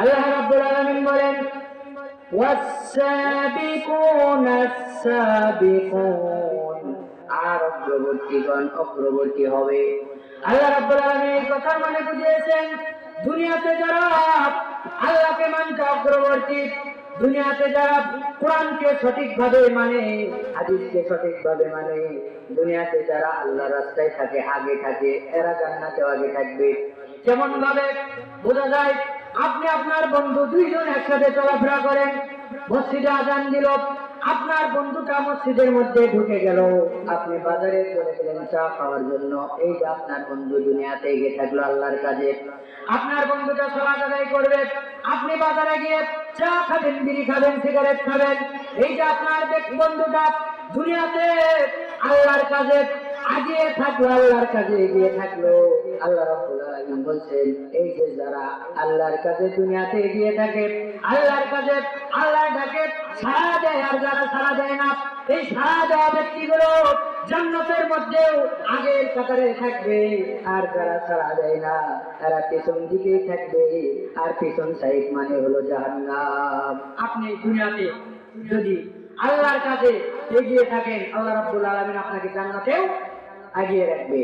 আল্লাহ রাব্বুল আলামিন বলেন ওয়াস-সাবিকুনাস-সাবিকুন, আর অগ্রবর্তীগণ অগ্রবর্তী হবে। আল্লাহ রাব্বুল আলামিন এই কথার মানে বুঝিয়েছেন, দুনিয়াতে যারা আল্লাহকে মানতে অগ্রবর্তী, দুনিয়াতে যারা কোরআনকে সঠিকভাবে মানে, হাদিসকে সঠিকভাবে মানে, দুনিয়াতে যারা আল্লাহর রাস্তায় থাকে, আগে থাকে, এরা জান্নাতেও আগে থাকবে। যেমন ভাবে বোঝা যায়, আপনি আপনার বন্ধু দুইজন একসাথে চলাফেরা করেন, মসজিদে আজান দিল, আপনার বন্ধুটা মসজিদের মধ্যে ঢুকে গেল, আপনি বাজারে চলে গেলেন চা খাওয়ার জন্য, এই যে আপনার বন্ধু দুনিয়াতে এগিয়ে থাকলো আল্লাহর কাজে। আপনার বন্ধুটা সালাত আদায় করবে, আপনি বাজারে গিয়ে চা খাবেন, বিড়ি খাবেন, সিগারেট খাবেন, এই যে আপনার বন্ধুটা দুনিয়াতে আল্লাহর কাজে আগিয়ে থাকলো, আল্লাহর কাজে এগিয়ে থাকলো। আল্লাহ রাব্বুল আলামিন বলছেন, এই যে যারা আল্লাহর কাজে দুনিয়াতে এগিয়ে থাকে, আল্লাহর কাজে আল্লাহর ডাকে সাড়া দেয়, আর যারা সাড়া দেয় না, এই সাড়া দেওয়া ব্যক্তিগুলো জান্নাতের মধ্যেও আগের কাতারে থাকবে, আর যারা সাড়া দেয় না তারা পেছন দিকেই থাকবে, আর পেছন সাইড মানে হলো জাহান্নাম। আপনি দুনিয়াতে যদি আল্লাহর কাজে এগিয়ে থাকেন, আল্লাহ রাব্বুল আলামিন আপনাকে জান্নাতেও আগিয়ে রাখবে।